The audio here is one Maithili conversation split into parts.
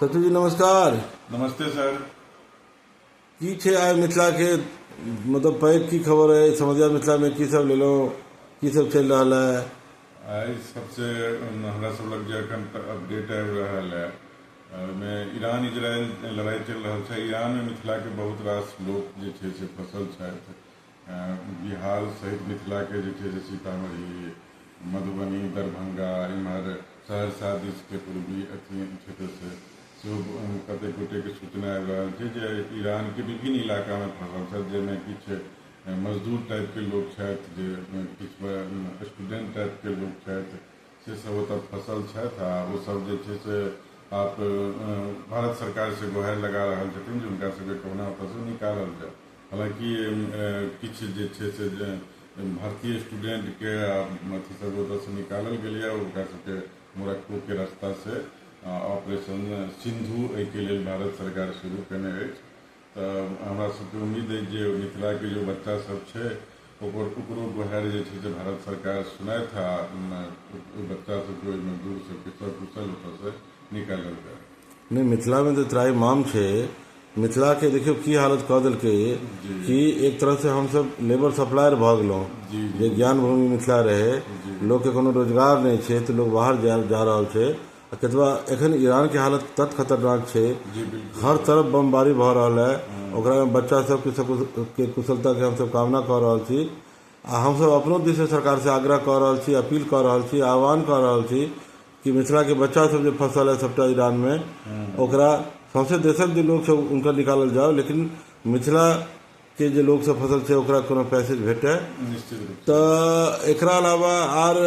सतु जी नमस्कार। नमस्ते सर। की छे आय मिथिला के मतलब पैघ की खबर है समझिया मिथिला में की सब ले लो की सब चल रहा है। आई सबसे हमरा सब लग जे अखन अपडेट आबि रहल है में ईरान इजरायल लड़ाई चल रहा है। ईरान में मिथिला के बहुत रास लोग जे छे से फंसल छथि। बिहार सहित मिथिला के जे छे से सीतामढ़ी, मधुबनी, दरभंगा, इम्हर सहरसा दिस के पूर्वी अथी क्षेत्र से कतेक गोटे के सूचना आबि रहल छै जे ईरान के विभिन्न इलाका में फंसल छथि, जाहिमे किछु मजदूर टाइप के लोग छथि, जे किछु स्टूडेंट टाइप के लोग छथि, से सब ओतऽ फंसल छथि। आ वो सब जे छै से आप भारत सरकार से गुहार लगा रहल छथिन जे हुनका सबके कहुना ओतऽ से निकालल जाए। हालांकि किछु जे छै से भारतीय स्टूडेंट के अथी सब ओतऽ से निकालल गेलै, ओकरा सबके मोरक्को के रास्ता से ऑपरेशन सिंधु एहिके लेल भारत सरकार शुरू केने अछि। तऽ हमरा सबके उम्मीद अछि जे मिथिला के जो बच्चा सब छै ओकरो गुहार जे छै से भारत सरकार सुनैत आ बच्चा सबके ओहिमे दूर से कुशल ओतऽ से निकालल जाए। नहीं मिथिला में तो त्राई माम छे। मिथिला के देखियो की हालत कह दिलके कि एक तरह से हम सब लेबर सप्लायर भ गेलौं। जे ज्ञान भूमि मिथिला रहे, लोग के कोनो रोजगार नहीं छे तो लोग बाहर जा रहल छे। कतबा एखन ईरान के हालत तत खतरनाक छे, हर तरफ बमबारी भ रहल है। ओकरा में बच्चा सब के कुशलता के हम सब कामना कर रहल छी। आ हम सब अपनो दिश से सरकार से आग्रह कर रहल छी, अपील कर रहल छी, आह्वान कर रहल छी कि मिथिला के बच्चा सब जो फंसल है सबटा ईरान में, ओकरा सौंसे देशक जो लोग सब उनका निकालल जाओ, लेकिन मिथिला के जो लोग सब फंसल छे ओकरा कोनो पैसेज भेटे। तो एकरा अलावा आर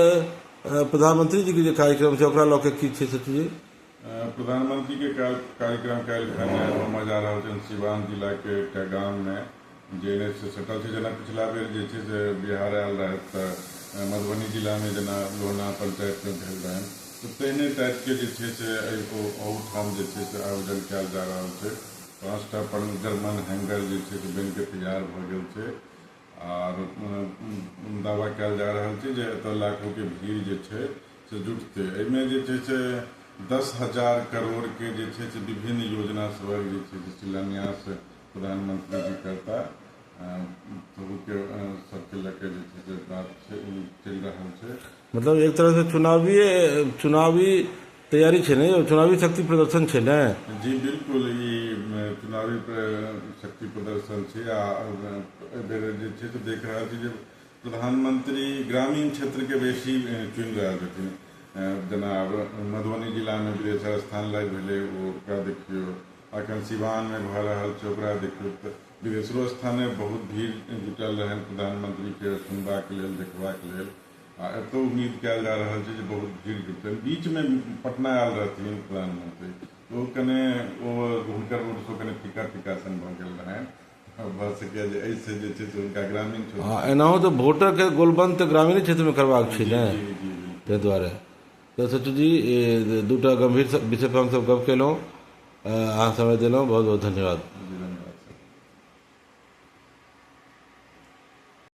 प्रधानमंत्री जी के जो कार्यक्रम है ओकरा लऽ की छे सचिव जी? प्रधानमंत्री के कार्यक्रम काल्हि जा रहल छनि सिवान जिला के एकटा गाम में, जे एनएच से सटल छै। जेना पिछला बेर जे छै से बिहार आयल रहै तऽ मधुबनी जिला में जेना लोहना पंचायत में भेल रहनि, तो तेहने टाइप के जे छै से ओहुठाम जे छै से आयोजन कयल जा रहल छै। 5टा जर्मन हैंगर जे छै से बनि के तैयार भऽ गेल छै और दावा कयल जा रहल छै जे एतऽ लाखों के भीड़ जे छै से जुटतै। एहिमे जे छै से 10,000 करोड़ के जे छै से विभिन्न योजना सबक जे छै से शिलान्यास प्रधानमंत्री जी करता। सबके लके जे छै से बात चलि रहल छै। मतलब एक तरह से चुनावी तैयारी छे ने, चुनावी शक्ति प्रदर्शन छे ने। जी बिल्कुल, ये चुनावी शक्ति प्रदर्शन छे। बेर जे छै से देख रहल छी जे प्रधानमंत्री ग्रामीण क्षेत्र के बेसी चुनि रहल छथिन। जेना मधुबनी जिला में विदेशर स्थान लाग भेलै, ओकरा देखियो। अखन सिवान में भऽ रहल छै, ओकरा देखियो। तऽ विदेशरो स्थान में बहुत भीड़ जुटल रहनि प्रधानमंत्री के सुनबाक लेल, देखबाक लेल। आ एतौ उम्मीद कयल जा रहल छै जे बहुत भीड़ जुटतनि। बीच में पटना आयल रहथिन प्रधानमंत्री, तो कने हुनकर रोड शो कने फीका फीका सन भऽ गेल रहनि। भऽ सकै जे एहिसे जे छै से हुनका ग्रामीण क्षेत्र एनाहो तो वोटर के गोलबंद तो ग्रामीण क्षेत्र में करबाक छै ने, ताहि दुआरे। तो सचिव जी दूटा गंभीर विषय पर हम सब गप केलहुँ, अहाँ समय देलहुँ, बहुत बहुत धन्यवाद।